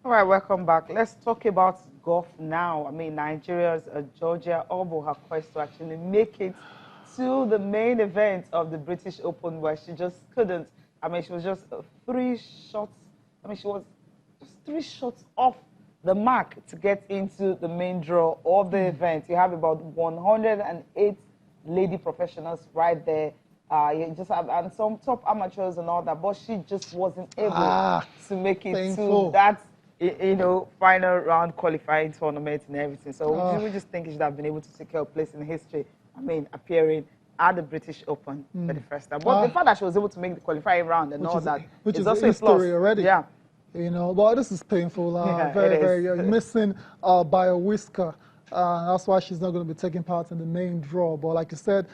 All right, welcome back. Let's talk about golf now. I mean, Nigeria's Georgia Obo, her quest to actually make it to the main event of the British Open, where she just couldn't. I mean, she was just three shots. I mean, she was just three shots off the mark to get into the main draw of the event. You have about 108 lady professionals right there. You just have and some top amateurs and all that, but she just wasn't able to make it painful. to that, final round qualifying tournament and everything. So we just think she should have been able to secure a place in history. I mean, appearing at the British Open for the first time. But the fact that she was able to make the qualifying round and all that is also a plus. Already. Yeah. You know, but this is painful. Yeah, Very missing by a whisker. That's why she's not going to be taking part in the main draw. But like you said,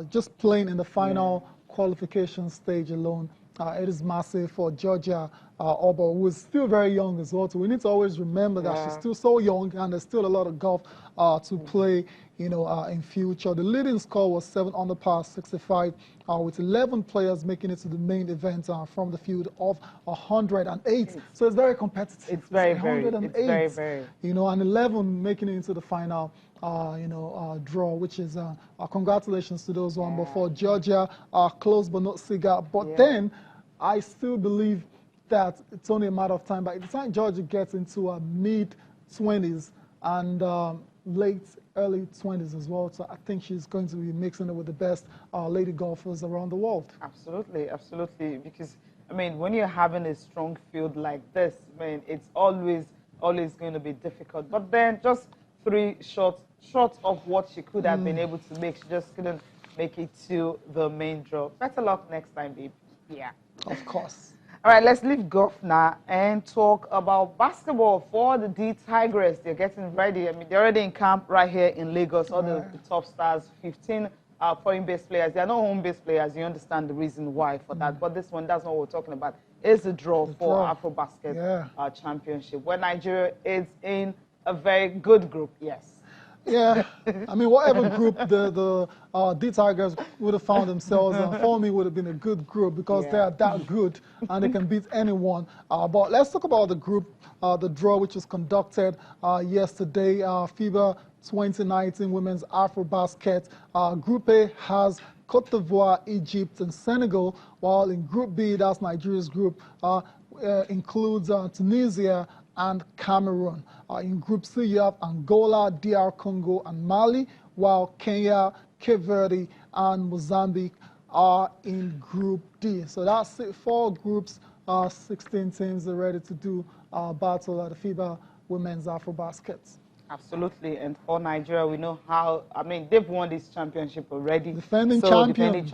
just playing in the final qualification stage alone, it is massive for Georgia Obo, who is still very young as well. So we need to always remember that she's still so young, and there's still a lot of golf to play, in future. The leading score was 7 under par 65, with 11 players making it to the main event from the field of 108. So it's very competitive. It's very, very. And 11 making it into the final. Draw, which is congratulations to those one. But for Georgia, close but not cigar. But then, I still believe that it's only a matter of time. By the time Georgia gets into a mid-20s and early 20s as well, so I think she's going to be mixing it with the best lady golfers around the world. Absolutely, absolutely. Because I mean, when you're having a strong field like this, I mean, it's always going to be difficult. But then, just 3 short of what she could have been able to make. She just couldn't make it to the main draw. Better luck next time, babe. Yeah. Of course. All right, let's leave golf now and talk about basketball for the D Tigress. They're getting ready. I mean, they're already in camp right here in Lagos. All the top stars, 15 foreign-based players. They are not home-based players. You understand the reason why for that. But this one, that's not what we're talking about. It's the draw for AfroBasket Championship, where Nigeria is in a very good group, yes. Yeah, I mean, whatever group the D Tigers would have found themselves in, for me would have been a good group, because they are that good and they can beat anyone. But let's talk about the group, the draw which was conducted yesterday, FIBA 2019 Women's AfroBasket. Group A has Cote d'Ivoire, Egypt, and Senegal, while in Group B, that's Nigeria's group, includes Tunisia and Cameroon. In Group C, you have Angola, DR Congo, and Mali, while Kenya, Cape Verde, and Mozambique are in Group D. So that's it. 4 groups, 16 teams are ready to do battle at the FIBA Women's AfroBasket. Absolutely, and for Nigeria, we know how, I mean, they've won this championship already. Defending champion.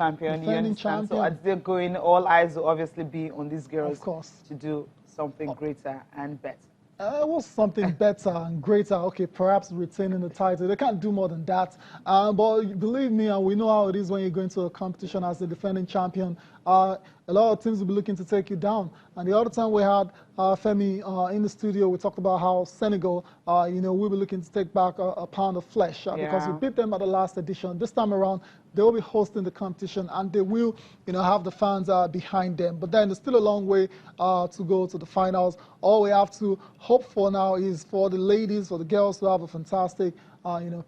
So as they're going, all eyes will obviously be on these girls, of course, to do something greater and better. It was something better and greater. Okay, perhaps retaining the title. They can't do more than that. But believe me, and we know how it is when you go into a competition as the defending champion. A lot of teams will be looking to take you down. And the other time we had Femi in the studio, we talked about how Senegal, we'll be looking to take back a pound of flesh because we beat them at the last edition. This time around, they will be hosting the competition, and they will, have the fans behind them. But then there's still a long way to go to the finals. All we have to hope for now is for the ladies, for the girls to have a fantastic,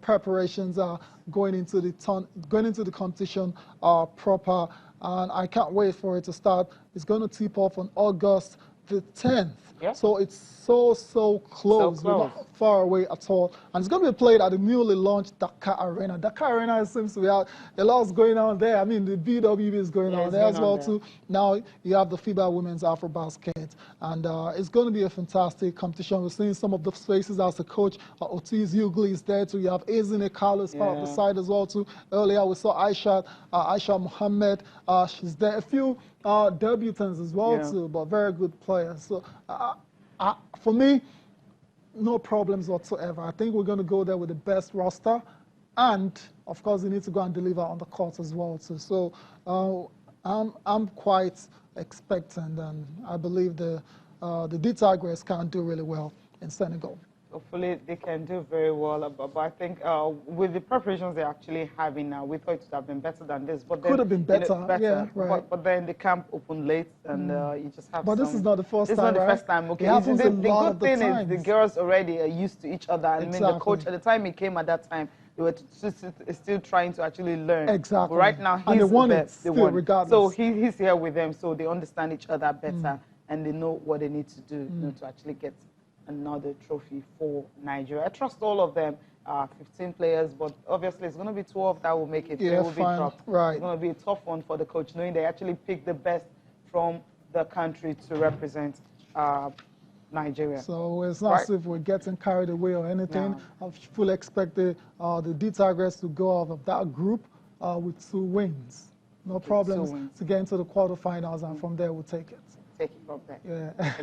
preparations going into the competition proper. And I can't wait for it to start. It's going to tip off on August the 10th. Yep. So it's so close. We're not far away at all. And it's going to be played at the newly launched Dakar Arena. Dakar Arena seems to be out. A lot's going on there. I mean, the BWB is going on there as well, too. Now you have the FIBA Women's AfroBasket. And it's going to be a fantastic competition. We're seeing some of the faces as the coach. Ortiz Ugly is there, too. You have Azine Carlos part of the side as well, too. Earlier, we saw Aisha Mohammed. She's there. A few debutants as well, too, but very good players. So for me, no problems whatsoever. I think we're going to go there with the best roster, and of course, we need to go and deliver on the court as well too. So I'm quite expectant, and I believe the D Tigers can do really well in Senegal. Hopefully they can do very well. But I think with the preparations they're actually having now, we thought it would have been better than this. But then, could have been better. Yeah, right. But then the camp opened late, and you just have. But this is not the first time, This is not right? the first time. Okay, it happens the a lot good of the thing times. is the girls already are used to each other. I mean, the coach at the time he came at that time, they were still trying to actually learn. Exactly. But right now he's and they won it they still, won. regardless. So he's here with them, so they understand each other better, and they know what they need to do, you know, to actually get another trophy for Nigeria. I trust all of them. 15 players, but obviously it's going to be 12 that will make it. Yeah, it will be tough. Right. It's going to be a tough one for the coach, knowing they actually pick the best from the country to represent Nigeria. So it's not as if we're getting carried away or anything. No. I fully expect the D Tigers to go out of that group with 2 wins. No problems to get into the quarterfinals, and from there we'll take it. Take it from there. Yeah.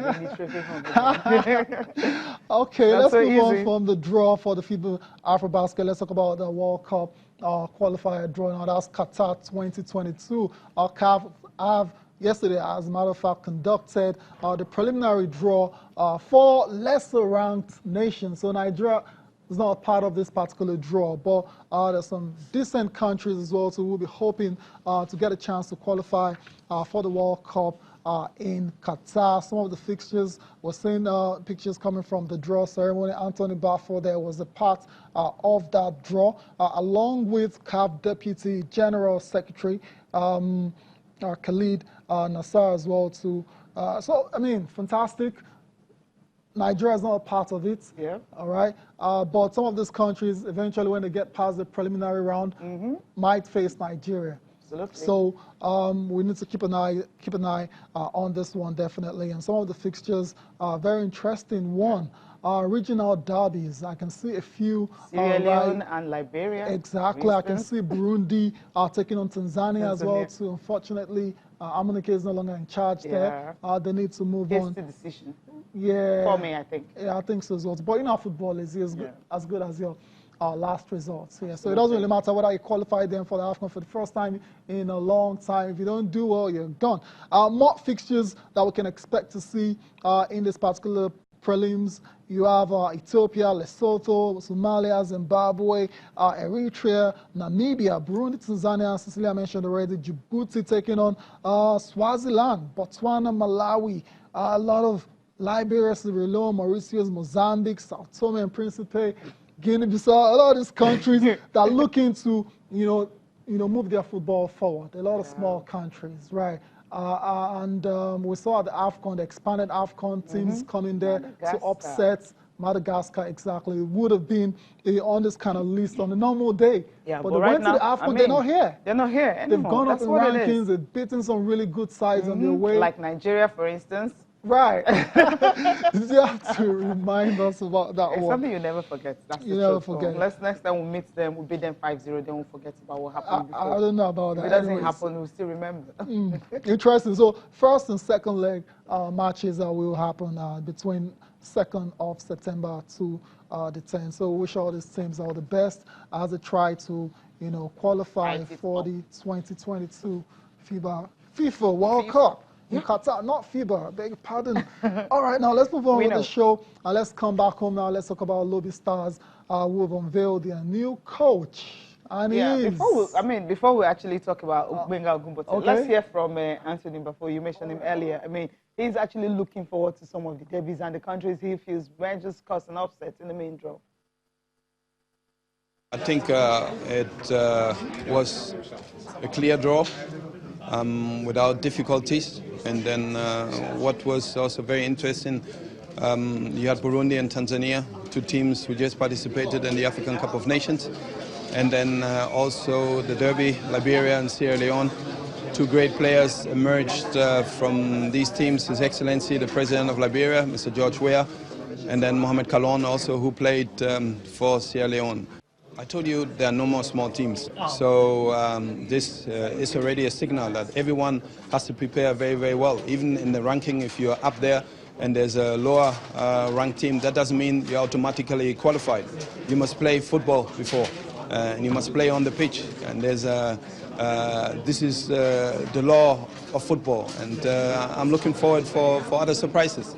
Okay, let's move on from the draw for the FIBA AfroBasket. Let's talk about the World Cup qualifier draw. Now that's Qatar 2022. CAF have yesterday, as a matter of fact, conducted the preliminary draw for lesser ranked nations. So Nigeria is not a part of this particular draw, but there's some decent countries as well, so we'll be hoping to get a chance to qualify for the World Cup in Qatar. Some of the fixtures, we're seeing pictures coming from the draw ceremony. Anthony Baffo there was a part of that draw, along with CAF Deputy General Secretary Khalid Nassar as well too. So, I mean, fantastic. Nigeria is not a part of it. Yeah. All right. But some of these countries, eventually, when they get past the preliminary round, might face Nigeria. Absolutely. So we need to keep an eye on this one, definitely. And some of the fixtures are very interesting. One, regional derbies. I can see a few. Sierra Leone and Liberia. Exactly. I can see Burundi taking on Tanzania as well too. Unfortunately, Amunike is no longer in charge there. They need to move on. Hasty decision. Yeah. For me, I think. Yeah, I think so as well. But you know, football is as good as your last result. Yeah. So it doesn't really matter whether you qualify them for the AFCON for the first time in a long time. If you don't do well, you're gone. More fixtures that we can expect to see in this particular prelims. You have Ethiopia, Lesotho, Somalia, Zimbabwe, Eritrea, Namibia, Burundi, Tanzania, Cecilia mentioned already, Djibouti taking on Swaziland, Botswana, Malawi, a lot of Liberia, Sierra Leone, Mauritius, Mozambique, Sao Tome and Principe, Guinea-Bissau, a lot of these countries that are looking to, move their football forward. A lot of small countries, right? And we saw the AFCON, the expanded AFCON teams coming there to upset Madagascar. Exactly, it would have been on this kind of list on a normal day. Yeah, but they went to the AFCON. They're not here. They're not here anymore. They've gone up in rankings. They've beaten some really good sides on their way. Like Nigeria, for instance. Right. You have to remind us about that one. Something you never forget. That's you never forget. Next time we meet them, we'll beat them 5-0, then we'll forget about what happened before. I don't know about that. If it doesn't happen, we'll still remember. Interesting. So first and second leg matches will happen between 2nd of September to the 10th. So we wish all these teams all the best as they try to, qualify for the 2022 FIFA World Cup. In Qatar, not FIBA, I beg your pardon. All right, now let's move on with the show. Let's come back home now. Let's talk about Lobby Stars who have unveiled their new coach. And before we actually talk about Benga Ogumbote, let's hear from Anthony before you mentioned him earlier. I mean, he's actually looking forward to some of the debuts and the countries he feels might just cause an upset in the main draw. I think it was a clear draw without difficulties. And then what was also very interesting, you had Burundi and Tanzania, 2 teams who just participated in the African Cup of Nations. And then also the derby, Liberia and Sierra Leone. 2 great players emerged from these teams, His Excellency, the President of Liberia, Mr. George Weah, and then Mohamed Kalon also, who played for Sierra Leone. I told you there are no more small teams, so this is already a signal that everyone has to prepare very, very well. Even in the ranking, if you're up there and there's a lower ranked team, that doesn't mean you're automatically qualified. You must play football before, and you must play on the pitch. And there's this is the law of football, and I'm looking forward for other surprises.